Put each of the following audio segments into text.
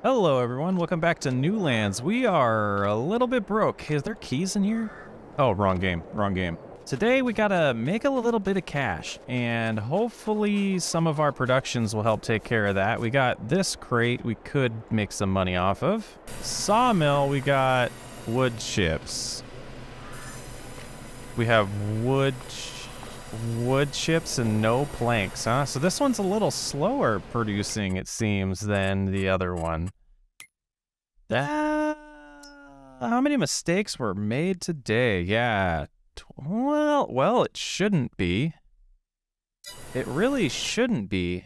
Hello everyone, welcome back to Newlands. We are a little bit broke. Is there keys in here? Oh, wrong game, wrong game. Today we gotta make a little bit of cash, and hopefully some of our productions will help take care of that. We got this crate we could make some money off of. Sawmill, we got wood chips. We have wood chips and no planks, huh? So this one's a little slower producing, it seems, than the other one. How many mistakes were made today? Yeah. Well, it shouldn't be. It really shouldn't be.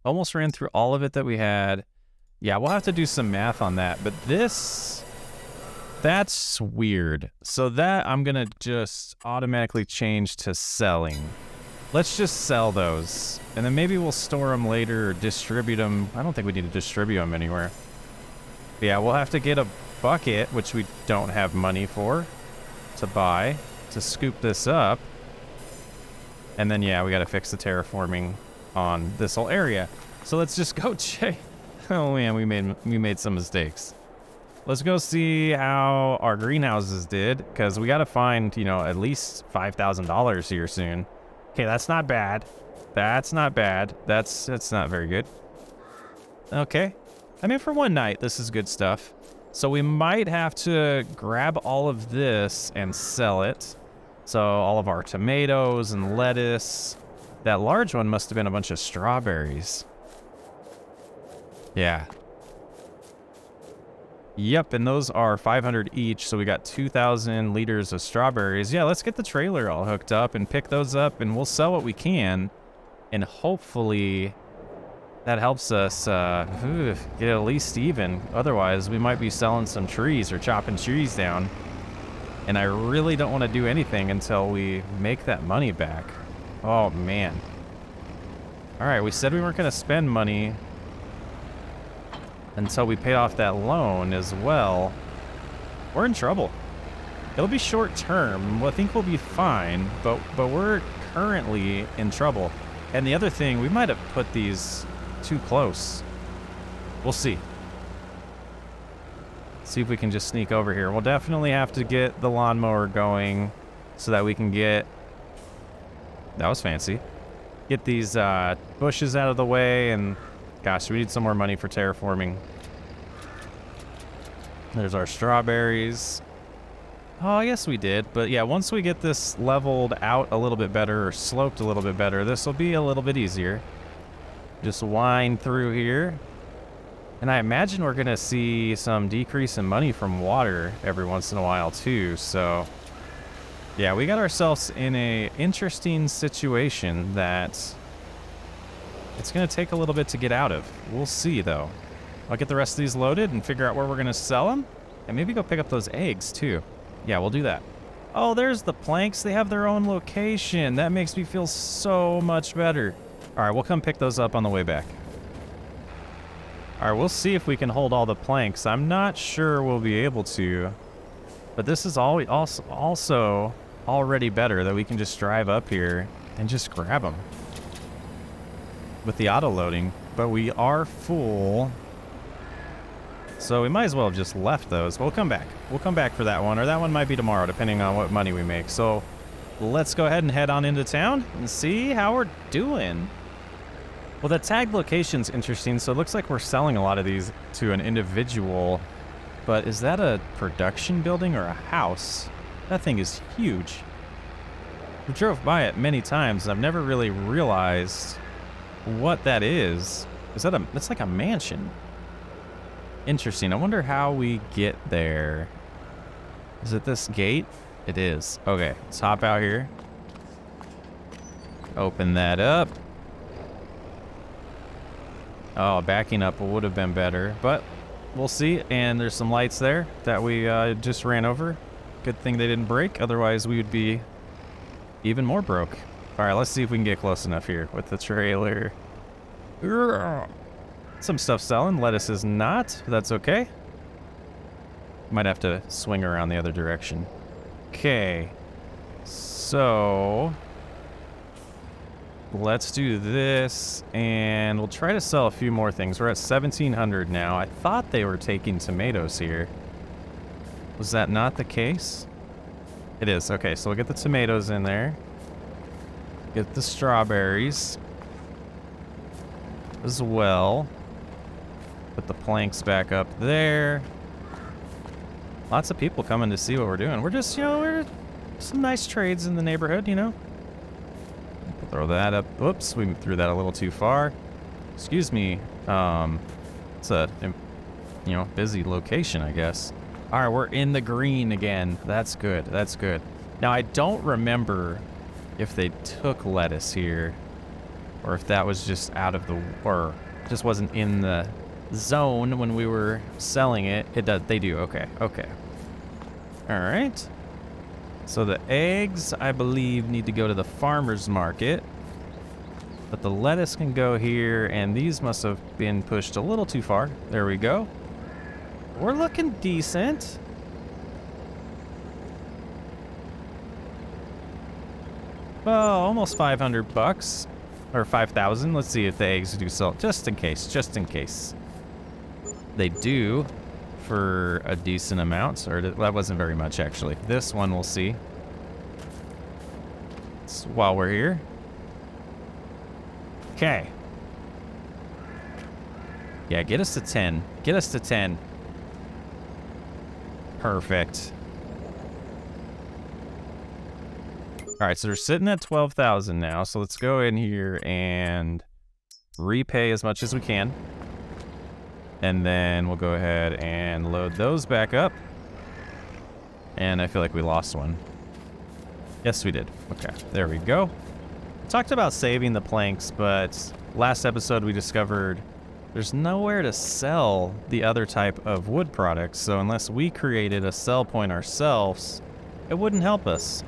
Almost ran through all of it that we had. Yeah, we'll have to do some math on that, but that's weird. So that I'm gonna just automatically change to selling. Let's just sell those, and then maybe we'll store them later or distribute them. I don't think we need to distribute them anywhere. But yeah, we'll have to get a bucket, which we don't have money for, to buy, to scoop this up. And then, yeah, we gotta fix the terraforming on this whole area. So let's just go check. Oh man, we made some mistakes. Let's go see how our greenhouses did, because we gotta find, at least $5,000 here soon. Okay, that's not bad. That's not bad. That's not very good. Okay. I mean, for one night, this is good stuff. So we might have to grab all of this and sell it. So all of our tomatoes and lettuce. That large one must have been a bunch of strawberries. Yeah. Yep, and those are 500 each, so we got 2,000 liters of strawberries. Yeah, let's get the trailer all hooked up and pick those up, and we'll sell what we can. And hopefully that helps us get at least even. Otherwise, we might be selling some trees or chopping trees down. And I really don't want to do anything until we make that money back. Oh, man. All right, we said we weren't going to spend money until we paid off that loan as well. We're in trouble. It'll be short term. I think we'll be fine, but we're currently in trouble. And the other thing, we might have put these too close. We'll see. See if we can just sneak over here. We'll definitely have to get the lawnmower going so that we can get... That was fancy. Get these bushes out of the way, and gosh, we need some more money for terraforming. There's our strawberries. Oh, I guess we did. But yeah, once we get this leveled out a little bit better or sloped a little bit better, this will be a little bit easier. Just wind through here. And I imagine we're going to see some decrease in money from water every once in a while too. So yeah, we got ourselves in a interesting situation that it's going to take a little bit to get out of. We'll see though. I'll get the rest of these loaded and figure out where we're going to sell them. And maybe go pick up those eggs too. Yeah, we'll do that. Oh, there's the planks. They have their own location. That makes me feel so much better. All right, we'll come pick those up on the way back. All right, we'll see if we can hold all the planks. I'm not sure we'll be able to. But this is also already better that we can just drive up here and just grab them with the auto loading. But we are full, so we might as well have just left those. We'll come back. We'll come back for that one, or that one might be tomorrow, depending on what money we make. So let's go ahead and head on into town and see how we're doing. Well, the tagged location's interesting. So it looks like we're selling a lot of these to an individual. But is that a production building or a house? That thing is huge. We drove by it many times, and I've never really realized what that is. It's like a mansion. Interesting. I wonder how we get there. Is it this gate? It is. Okay, let's hop out here. Open that up. Oh, backing up would have been better, but we'll see. And there's some lights there that we just ran over. Good thing they didn't break. Otherwise, we would be even more broke. All right, let's see if we can get close enough here with the trailer. Some stuff selling. Lettuce is not. That's okay. Might have to swing around the other direction. Okay. So let's do this, and we'll try to sell a few more things. We're at 1,700 now. I thought they were taking tomatoes here. Was that not the case? It is. Okay, so we'll get the tomatoes in there. Get the strawberries as well. Put the planks back up there. Lots of people coming to see what we're doing. We're just, we're some nice trades in the neighborhood, Throw that up. Whoops, we threw that a little too far. Excuse me. It's a, busy location, I guess. All right, we're in the green again. That's good. That's good. Now, I don't remember if they took lettuce here or if that was just or just wasn't in the zone when we were selling it. It does. They do. Okay. Okay. All right. So the eggs, I believe, need to go to the farmer's market. But the lettuce can go here, and these must have been pushed a little too far. There we go. We're looking decent. Oh, almost 500 bucks. Or 5,000. Let's see if the eggs do sell. Just in case. Just in case. They do. For a decent amount, or that wasn't very much actually. This one we'll see. While we're here. Okay. Yeah, get us to 10. Get us to 10. Perfect. All right, so we're sitting at 12,000 now. So let's go in here and repay as much as we can. And then we'll go ahead and load those back up. And I feel like we lost one. Yes, we did. Okay, there we go. We talked about saving the planks, but last episode we discovered there's nowhere to sell the other type of wood products. So unless we created a sell point ourselves, it wouldn't help us.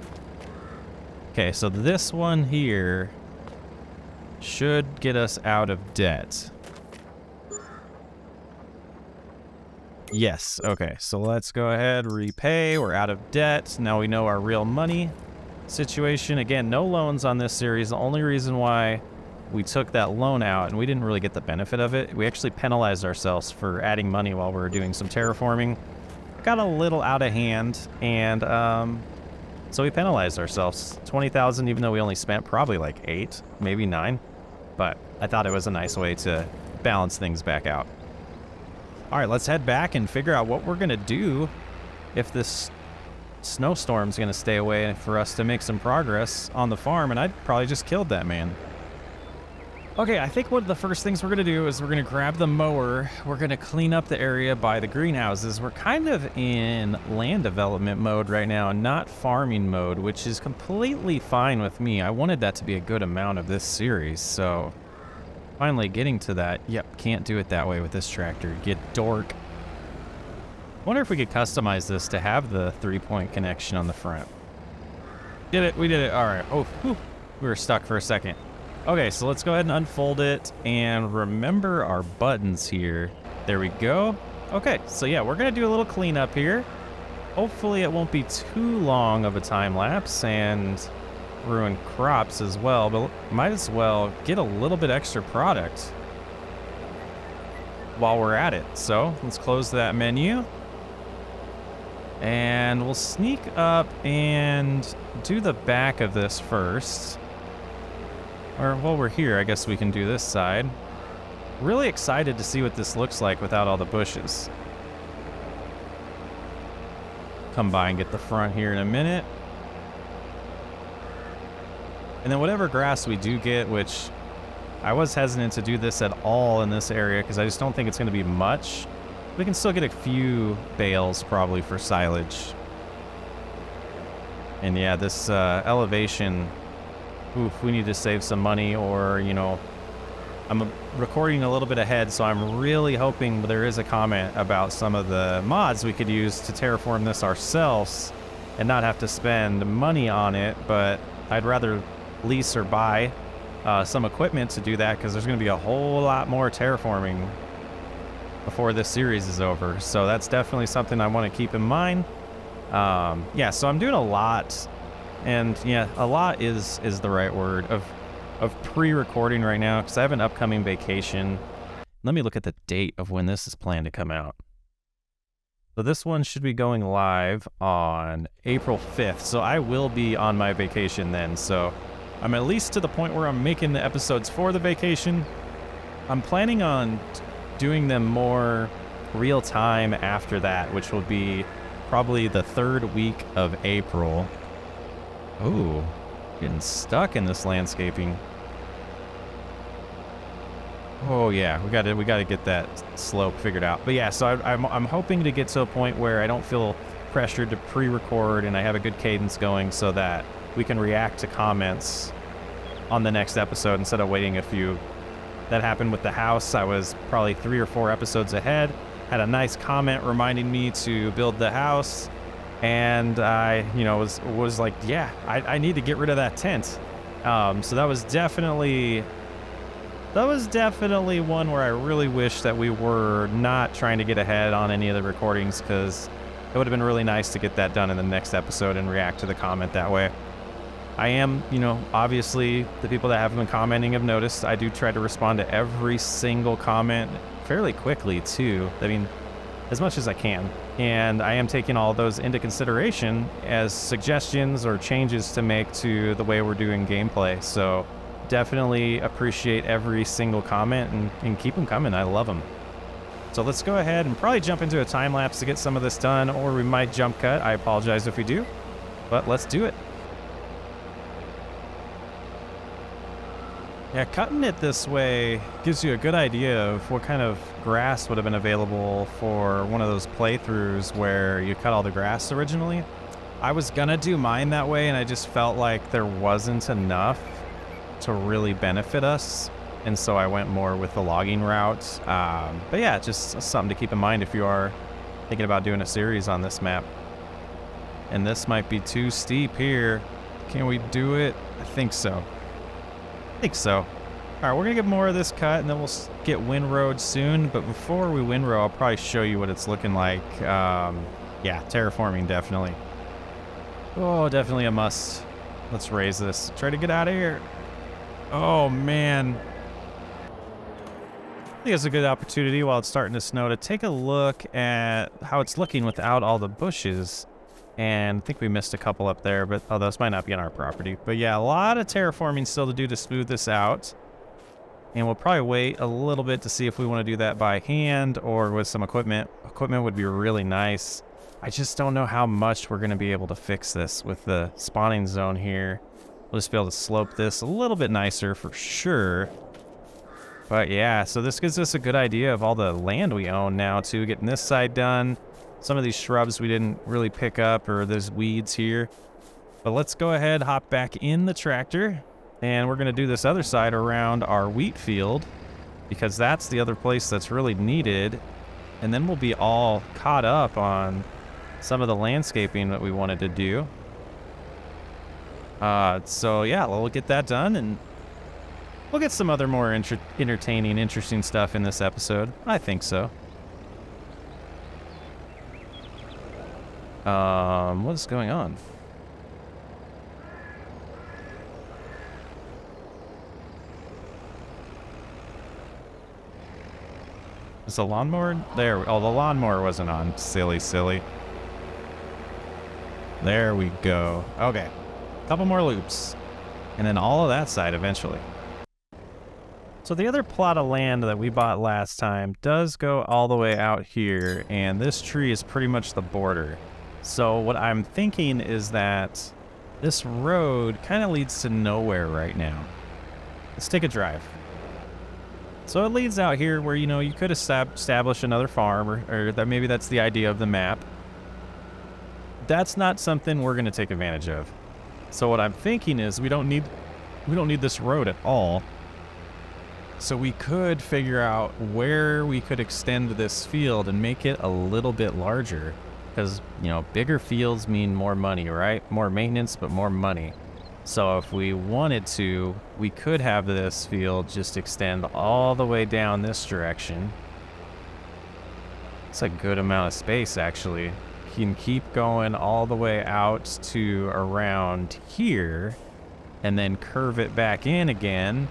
Okay, so this one here should get us out of debt. Yes, okay, so let's go ahead, repay, we're out of debt. Now we know our real money situation. Again, no loans on this series. The only reason why we took that loan out, and we didn't really get the benefit of it, we actually penalized ourselves for adding money while we were doing some terraforming. Got a little out of hand, and so we penalized ourselves. 20,000, even though we only spent probably like 8, maybe 9. But I thought it was a nice way to balance things back out. All right, let's head back and figure out what we're going to do if this snowstorm's going to stay away for us to make some progress on the farm, and I'd probably just killed that man. Okay, I think one of the first things we're going to do is we're going to grab the mower. We're going to clean up the area by the greenhouses. We're kind of in land development mode right now, not farming mode, which is completely fine with me. I wanted that to be a good amount of this series, so finally getting to that. Yep, can't do it that way with this tractor. Get dork. Wonder if we could customize this to have the 3-point connection on the front. Did it, we did it. All right. Oh, whew, we were stuck for a second. Okay, so let's go ahead and unfold it and remember our buttons here. There we go. Okay, so yeah, we're gonna do a little cleanup here. Hopefully it won't be too long of a time lapse and ruin crops as well, but might as well get a little bit extra product while we're at it. So let's close that menu and we'll sneak up and do the back of this first. Or while we're here, I guess we can do this side. Really excited to see what this looks like without all the bushes. Come by and get the front here in a minute. And then whatever grass we do get, which I was hesitant to do this at all in this area because I just don't think it's going to be much. We can still get a few bales probably for silage. And yeah, this elevation, oof, we need to save some money, or, you know, I'm recording a little bit ahead, so I'm really hoping there is a comment about some of the mods we could use to terraform this ourselves and not have to spend money on it, but I'd rather lease or buy some equipment to do that because there's going to be a whole lot more terraforming before this series is over. So that's definitely something I want to keep in mind. Yeah, so I'm doing a lot, and yeah, a lot is the right word, of of pre-recording right now because I have an upcoming vacation. Let me look at the date of when this is planned to come out. So this one should be going live on April 5th. So I will be on my vacation then. So I'm at least to the point where I'm making the episodes for the vacation. I'm planning on doing them more real time after that, which will be probably the 3rd week of April. Ooh, getting stuck in this landscaping. Oh yeah, we got to get that slope figured out. But yeah, so I'm hoping to get to a point where I don't feel pressured to pre-record and I have a good cadence going so that we can react to comments on the next episode instead of waiting a few. That happened with the house. I was probably 3 or 4 episodes ahead. Had a nice comment reminding me to build the house, and I, was like, yeah, I need to get rid of that tent. So that was definitely one where I really wish that we were not trying to get ahead on any of the recordings, because it would have been really nice to get that done in the next episode and react to the comment that way. I am, obviously the people that have been commenting have noticed I do try to respond to every single comment fairly quickly too. I mean, as much as I can. And I am taking all those into consideration as suggestions or changes to make to the way we're doing gameplay. So definitely appreciate every single comment and keep them coming. I love them. So let's go ahead and probably jump into a time lapse to get some of this done, or we might jump cut. I apologize if we do, but let's do it. Yeah, cutting it this way gives you a good idea of what kind of grass would have been available for one of those playthroughs where you cut all the grass originally. I was gonna do mine that way, and I just felt like there wasn't enough to really benefit us, and so I went more with the logging route. But yeah, just something to keep in mind if you are thinking about doing a series on this map. And this might be too steep here. Can we do it? I think so. I think so. All right, we're gonna get more of this cut, and then we'll get windrowed soon. But before we windrow, I'll probably show you what it's looking like. Yeah, terraforming definitely. Oh, definitely a must. Let's raise this. Try to get out of here. Oh man. I think it's a good opportunity while it's starting to snow to take a look at how it's looking without all the bushes. And I think we missed a couple up there, but those might not be on our property. But yeah, a lot of terraforming still to do to smooth this out. And we'll probably wait a little bit to see if we want to do that by hand or with some equipment. Equipment would be really nice. I just don't know how much we're going to be able to fix this with the spawning zone here. We'll just be able to slope this a little bit nicer for sure. But yeah, so this gives us a good idea of all the land we own now too, getting this side done. Some of these shrubs we didn't really pick up, or there's weeds here. But let's go ahead, hop back in the tractor, and we're going to do this other side around our wheat field, because that's the other place that's really needed. And then we'll be all caught up on some of the landscaping that we wanted to do. So yeah, we'll get that done, and we'll get some other more entertaining, interesting stuff in this episode. I think so. What's going on? Is the lawnmower? There. Oh, the lawnmower wasn't on. Silly. There we go. Okay. Couple more loops. And then all of that side eventually. So the other plot of land that we bought last time does go all the way out here, and this tree is pretty much the border. So what I'm thinking is that this road kind of leads to nowhere right now. Let's take a drive. So it leads out here where, you could establish another farm, or that maybe that's the idea of the map. That's not something we're going to take advantage of. So what I'm thinking is we don't need this road at all. So we could figure out where we could extend this field and make it a little bit larger. Because, bigger fields mean more money, right? More maintenance, but more money. So if we wanted to, we could have this field just extend all the way down this direction. It's a good amount of space, actually. You can keep going all the way out to around here. and then curve it back in again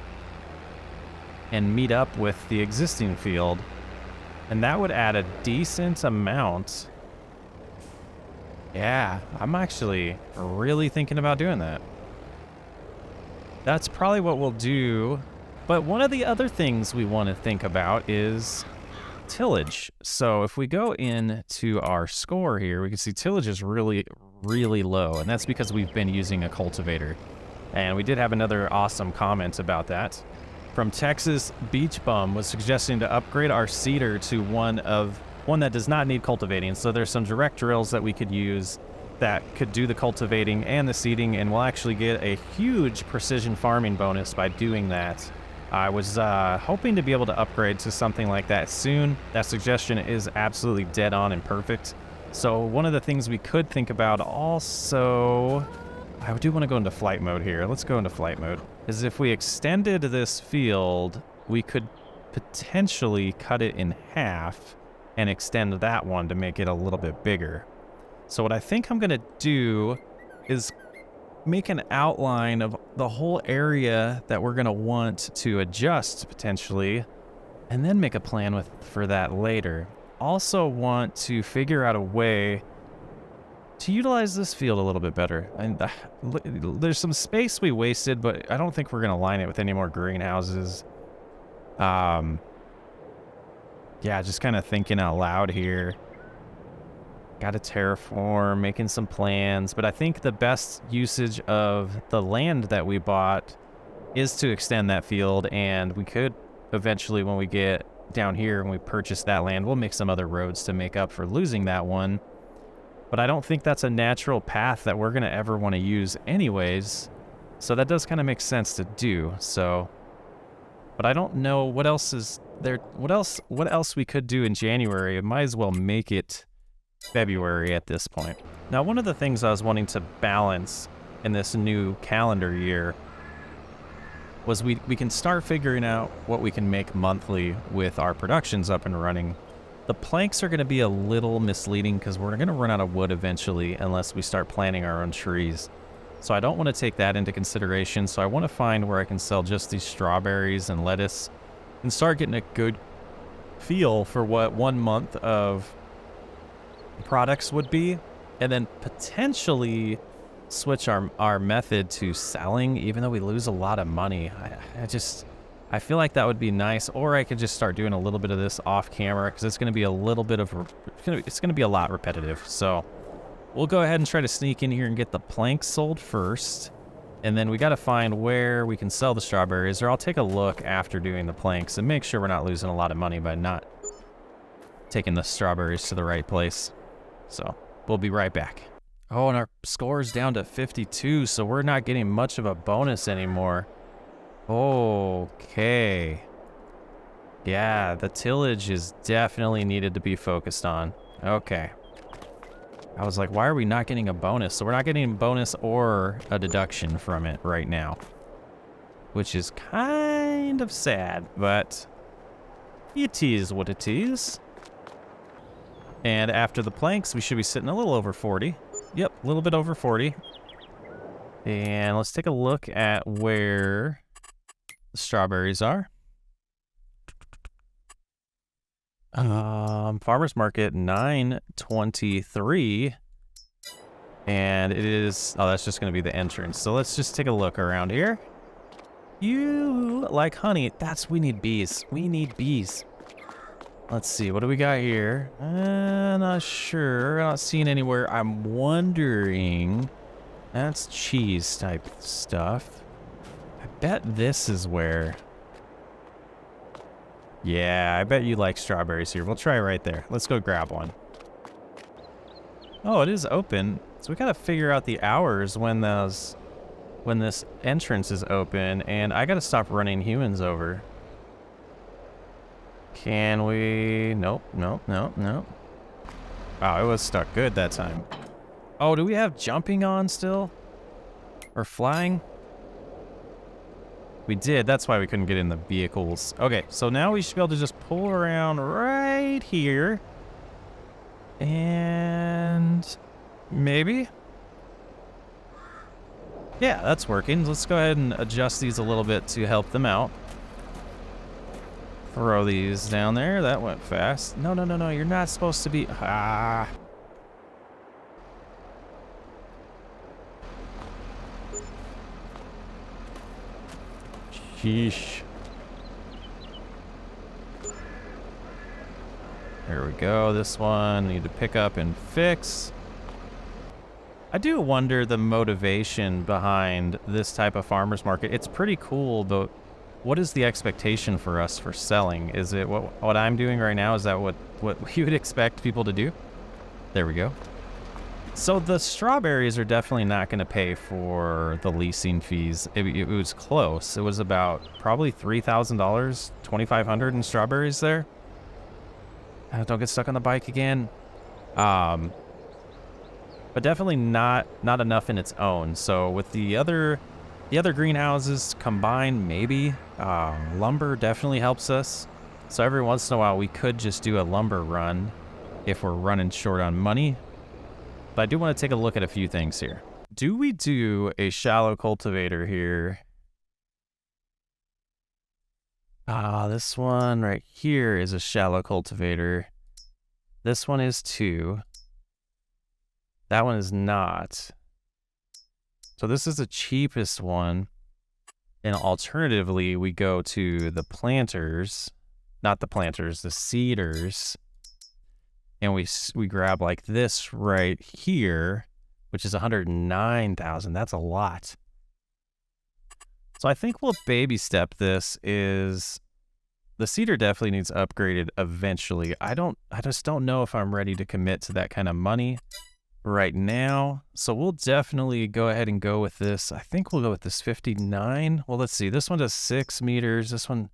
and meet up with the existing field. And that would add a decent amount. Yeah, I'm actually really thinking about doing that. That's probably what we'll do. But one of the other things we want to think about is tillage. So if we go into our score here, we can see tillage is really, really low. And that's because we've been using a cultivator. And we did have another awesome comment about that. From Texas Beach Bum was suggesting to upgrade our seeder to one that does not need cultivating. So there's some direct drills that we could use that could do the cultivating and the seeding, and we'll actually get a huge precision farming bonus by doing that. I was hoping to be able to upgrade to something like that soon. That suggestion is absolutely dead on and perfect. So one of the things we could think about also, I do want to go into flight mode here. Let's go into flight mode. Is if we extended this field, we could potentially cut it in half and extend that one to make it a little bit bigger. So what I think I'm going to do is make an outline of the whole area that we're going to want to adjust potentially, and then make a plan for that later. Also want to figure out a way to utilize this field a little bit better. And there's some space we wasted, but I don't think we're going to line it with any more greenhouses. Yeah, just kind of thinking out loud here. Got to terraform, making some plans, but I think the best usage of the land that we bought is to extend that field, and we could eventually, when we get down here and we purchase that land, we'll make some other roads to make up for losing that one. But I don't think that's a natural path that we're going to ever want to use anyways, so that does kind of make sense to do. So, but I don't know what else is there. What else we could do in January? It might as well make it February at this point. Now, one of the things I was wanting to balance in this new calendar year was we can start figuring out what we can make monthly with our productions up and running. The planks are going to be a little misleading because we're going to run out of wood eventually unless we start planting our own trees. So I don't want to take that into consideration. So I want to find where I can sell just these strawberries and lettuce and start getting a good feel for what 1 month of products would be, and then potentially switch our method to selling, even though we lose a lot of money. I feel like that would be nice, or I could just start doing a little bit of this off camera because it's going to be a little bit of it's going to be a lot repetitive. So we'll go ahead and try to sneak in here and get the planks sold first, and then we got to find where we can sell the strawberries, or I'll take a look after doing the planks and make sure we're not losing a lot of money by not taking the strawberries to the right place. So we'll be right back. Oh, and our score is down to 52, so we're not getting much of a bonus anymore. Okay. Yeah, the tillage is definitely needed to be focused on. Okay. I was like, why are we not getting a bonus? So we're not getting a bonus or a deduction from it right now, which is kind of sad, but it is what it is. And after the planks, we should be sitting a little over 40. Yep, a little bit over 40. And let's take a look at where the strawberries are. Farmer's Market 923. And it is, oh, that's just going to be the entrance. So let's just take a look around here. You like honey. We need bees. We need bees. Let's see, what do we got here? Not sure. Not seeing anywhere. I'm wondering. That's cheese type stuff. I bet this is where. Yeah, I bet you like strawberries here. We'll try right there. Let's go grab one. Oh, it is open. So we gotta figure out the hours when this entrance is open, and I gotta stop running humans over. Can we? Nope, nope, nope, nope. Wow, it was stuck good that time. Oh, do we have jumping on still? Or flying? We did, that's why we couldn't get in the vehicles. Okay, so now we should be able to just pull around right here. And maybe? Yeah, that's working. Let's go ahead and adjust these a little bit to help them out. Throw these down there. That went fast. No, no, no, no. You're not supposed to be... Ah. Sheesh. There we go. This one, need to pick up and fix. I do wonder the motivation behind this type of farmer's market. It's pretty cool, but what is the expectation for us for selling? Is it what I'm doing right now? Is that what you would expect people to do? There we go. So the strawberries are definitely not going to pay for the leasing fees. It was close. It was about probably $3,000, $2,500 in strawberries there. Don't get stuck on the bike again. But definitely not enough in its own. So with the other greenhouses combined, maybe lumber definitely helps us. So every once in a while we could just do a lumber run if we're running short on money. But I do want to take a look at a few things here. Do we do a shallow cultivator here? This one right here is a shallow cultivator. This one is too. That one is not. So this is the cheapest one. And alternatively, we go to the planters, not the planters, the seeders. And we grab like this right here, which is 109,000. That's a lot. So I think we'll baby step this. Is the seeder definitely needs upgraded eventually. I just don't know if I'm ready to commit to that kind of money right now. So we'll definitely go ahead and go with this. I think we'll go with this 59. Well, let's see. This one does 6 meters. This one,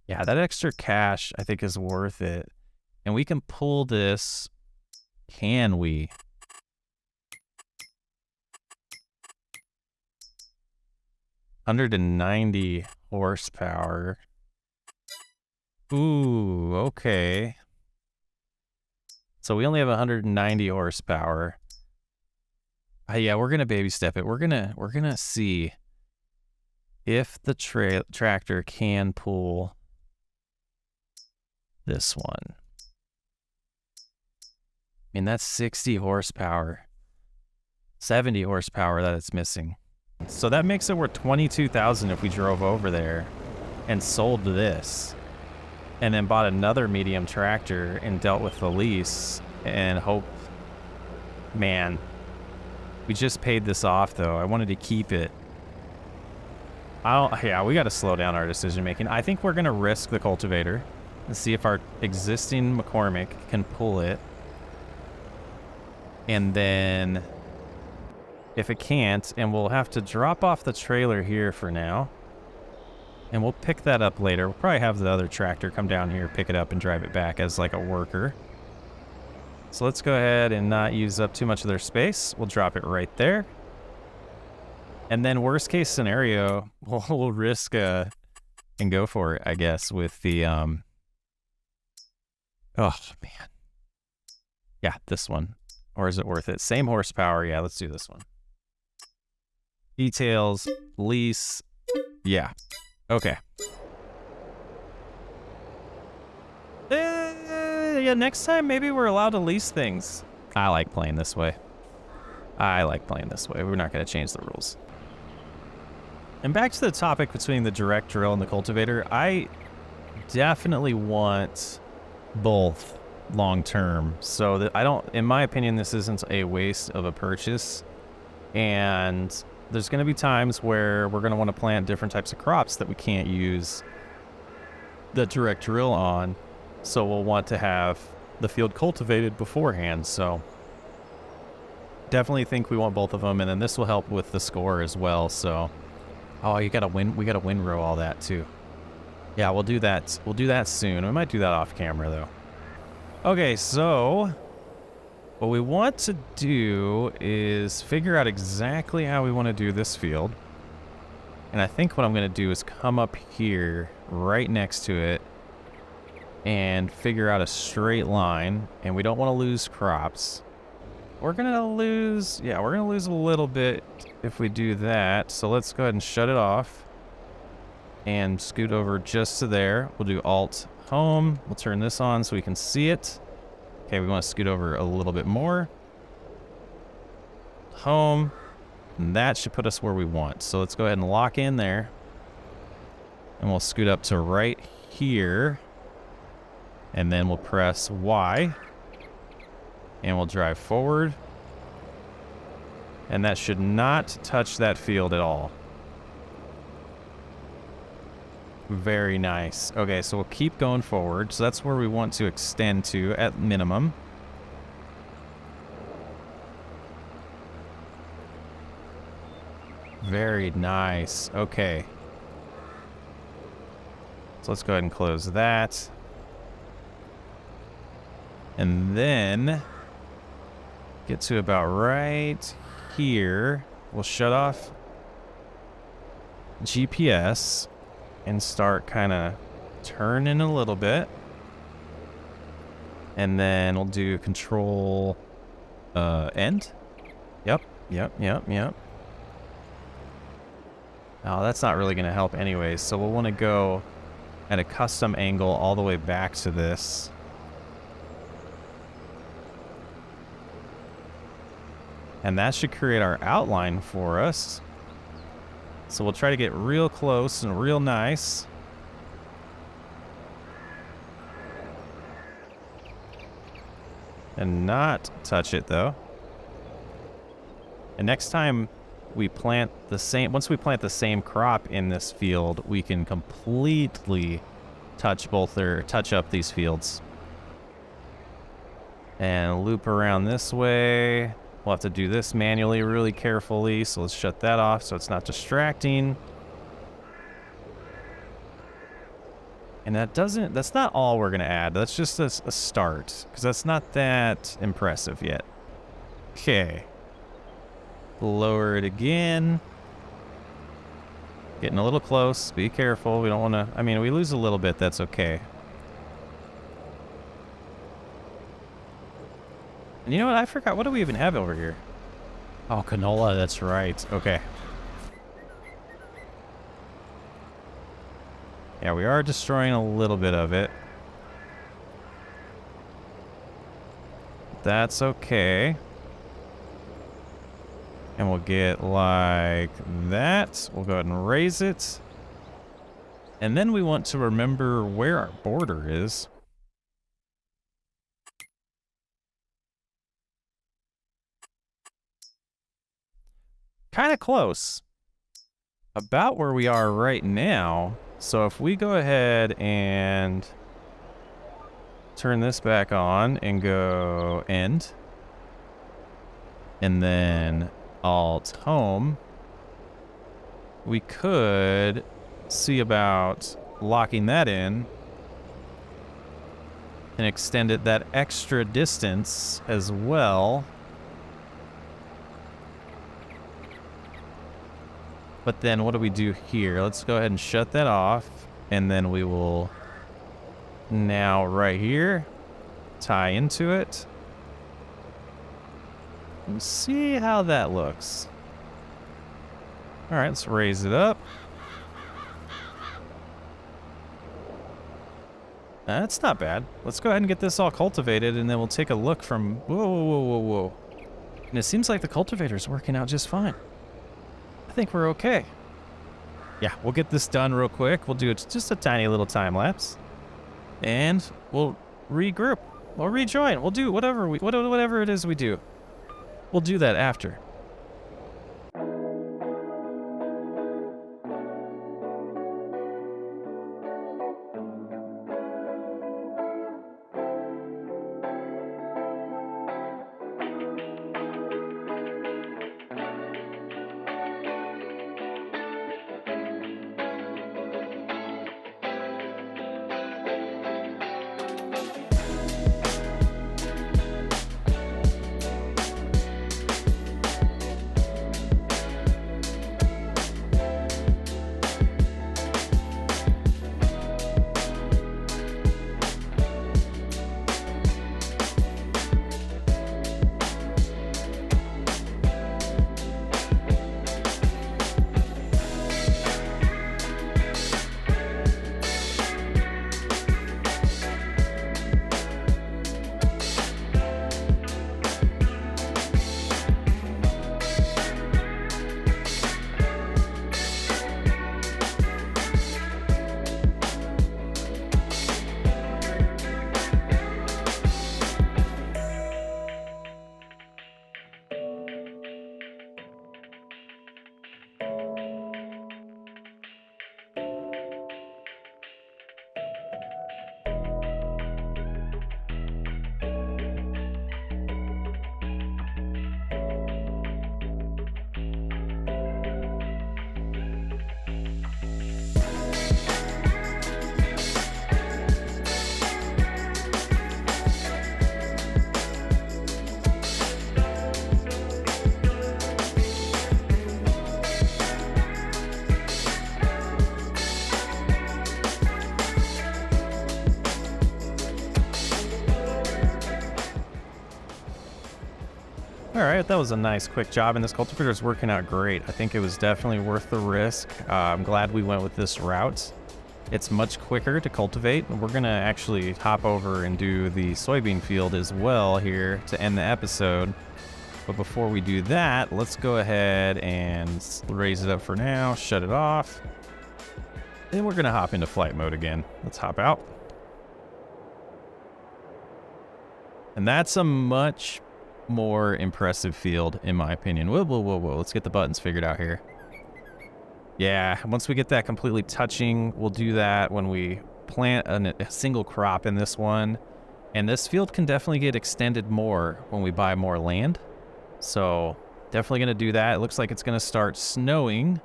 yeah, that extra cash I think is worth it. And we can pull this. Can we? $190 horsepower. Ooh, okay. So we only have 190 horsepower. Yeah, we're gonna baby step it. We're gonna see if the tractor can pull this one. I mean, that's 60 horsepower, 70 horsepower that it's missing. So that makes it worth 22,000 if we drove over there and sold this and then bought another medium tractor and dealt with the lease and hope. Man, we just paid this off though. I wanted to keep it. Yeah, we got to slow down our decision making. I think we're going to risk the cultivator and see if our existing McCormick can pull it. And then if it can't, and we'll have to drop off the trailer here for now. And we'll pick that up later. We'll probably have the other tractor come down here, pick it up, and drive it back as like a worker. So let's go ahead and not use up too much of their space. We'll drop it right there. And then worst case scenario, we'll risk and go for it, I guess, with the... Oh, man. Yeah, this one. Or is it worth it? Same horsepower. Yeah, let's do this one. Details, lease. Yeah. Okay. Yeah, next time maybe we're allowed to lease things. I like playing this way. We're not going to change the rules. And back to the topic between the direct drill and the cultivator, I definitely want both long term. So that in my opinion, this isn't a waste of a purchase. And there's going to be times where we're going to want to plant different types of crops that we can't use the direct drill on. So we'll want to have the field cultivated beforehand. So definitely think we want both of them. And then this will help with the score as well. So, we got to windrow all that too. Yeah, we'll do that. We'll do that soon. We might do that off camera though. Okay, so what we want to do is figure out exactly how we want to do this field. And I think what I'm going to do is come up here right next to it and figure out a straight line. And we don't want to lose crops. we're gonna lose, yeah, we're gonna lose a little bit if we do that. So let's go ahead and shut it off and scoot over just to there. We'll do Alt Home. We'll turn this on so we can see it. Okay, we want to scoot over a little bit more. Home. And that should put us where we want. So let's go ahead and lock in there. And we'll scoot up to right here. And then we'll press Y. And we'll drive forward. And that should not touch that field at all. Very nice. Okay, so we'll keep going forward. So that's where we want to extend to at minimum. Very nice. Okay. So let's go ahead and close that. And then get to about right here. We'll shut off GPS. And start kind of turning a little bit. And then we'll do control end. Yep. Oh, that's not really going to help anyways. So we'll want to go at a custom angle all the way back to this. And that should create our outline for us. So we'll try to get real close and real nice. And not touch it though. And next time we plant the same, once we plant the same crop in this field, we can completely touch up these fields. And loop around this way. We'll have to do this manually really carefully, so let's shut that off so it's not distracting. And that's not all we're going to add. That's just a start, because that's not that impressive yet. Okay. Lower it again. Getting a little close. Be careful. We don't want to, I mean, we lose a little bit. That's okay. And you know what? I forgot. What do we even have over here? Oh, canola. That's right. Okay. Yeah, we are destroying a little bit of it. That's okay. And we'll get like that. We'll go ahead and raise it. And then we want to remember where our border is. Kind of close. About where we are right now. So if we go ahead and turn this back on and go end. And then Alt Home. We could see about locking that in. And extend it that extra distance as well. But then what do we do here? Let's go ahead and shut that off. And then we will now right here tie into it. And see how that looks. All right, let's raise it up. That's not bad. Let's go ahead and get this all cultivated, and then we'll take a look from... Whoa. And it seems like the cultivator's working out just fine. I think we're okay. Yeah, we'll get this done real quick. We'll do just a tiny little time lapse. And we'll regroup. We'll rejoin. We'll do whatever it is we do. We'll do that after. All right, that was a nice quick job, and this cultivator is working out great. I think it was definitely worth the risk. I'm glad we went with this route. It's much quicker to cultivate. We're gonna actually hop over and do the soybean field as well here to end the episode. But before we do that, let's go ahead and raise it up for now, shut it off. Then we're gonna hop into flight mode again. Let's hop out. And that's a much more impressive field, in my opinion. Whoa, whoa, whoa, whoa. Let's get the buttons figured out here. Yeah, once we get that completely touching, we'll do that when we plant a single crop in this one. And this field can definitely get extended more when we buy more land. So definitely going to do that. It looks like it's going to start snowing.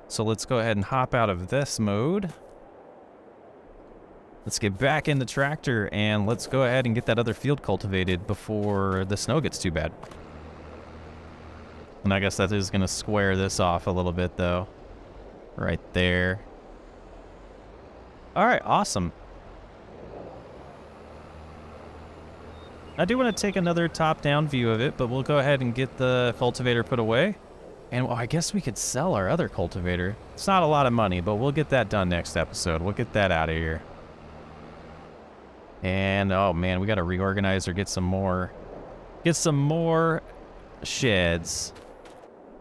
So let's go ahead and hop out of this mode. Let's get back in the tractor and let's go ahead and get that other field cultivated before the snow gets too bad. And I guess that is going to square this off a little bit though. Right there. All right, awesome. I do want to take another top-down view of it, but we'll go ahead and get the cultivator put away. And well, I guess we could sell our other cultivator. It's not a lot of money, but we'll get that done next episode. We'll get that out of here. And oh man, we got to reorganize or get some more sheds.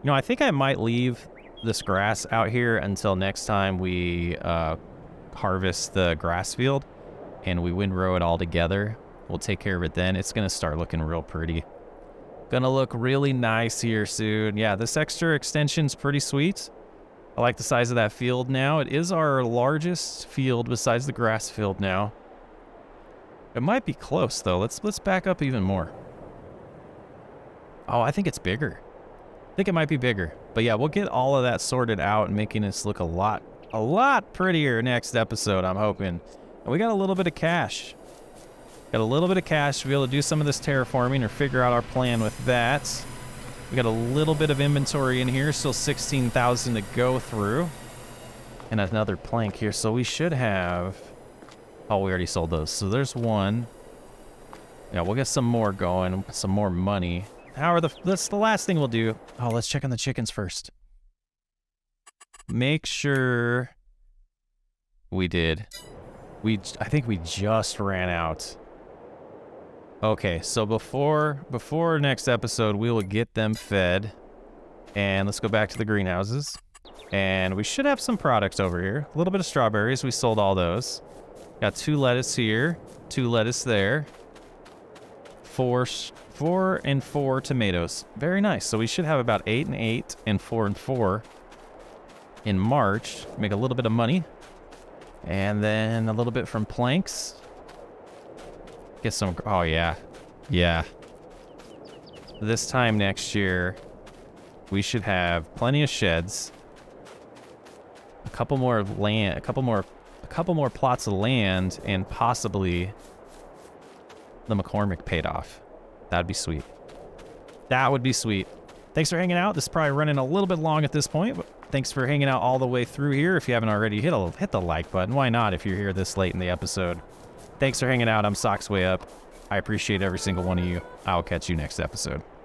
You know, I think I might leave this grass out here until next time we harvest the grass field and we windrow it all together. We'll take care of it then. It's gonna start looking real pretty. Gonna look really nice here soon. Yeah, this extra extension's pretty sweet. I like the size of that field now. It is our largest field besides the grass field now. It might be close though. Let's back up even more. Oh, I think it's bigger. I think it might be bigger. But yeah, we'll get all of that sorted out and making this look a lot prettier next episode, I'm hoping. And we got a little bit of cash. Got a little bit of cash to be able to do some of this terraforming or figure out our plan with that. We got a little bit of inventory in here, still 16,000 to go through. And another plank here, so we should have... Oh, we already sold those. So there's one. Yeah, we'll get some more going, some more money. That's the last thing we'll do. Oh, let's check on the chickens first. Make sure we did. I think we just ran out. Okay, so before next episode, we will get them fed. And let's go back to the greenhouses. And we should have some products over here. A little bit of strawberries. We sold all those. Got 2 lettuce here, 2 lettuce there. 4 and 4 tomatoes. Very nice. So we should have about 8 and 8 and 4 and 4 in March. Make a little bit of money. And then a little bit from planks. Get some... Oh, yeah. Yeah. This time next year, we should have plenty of sheds. A couple more land... A couple more plots of land, and possibly the McCormick paid off. That'd be sweet. That would be sweet. Thanks for hanging out. This is probably running a little bit long at this point, but thanks for hanging out all the way through here. If you haven't already, hit the like button. Why not if you're here this late in the episode? Thanks for hanging out. I'm Socksway Up. I appreciate every single one of you. I'll catch you next episode.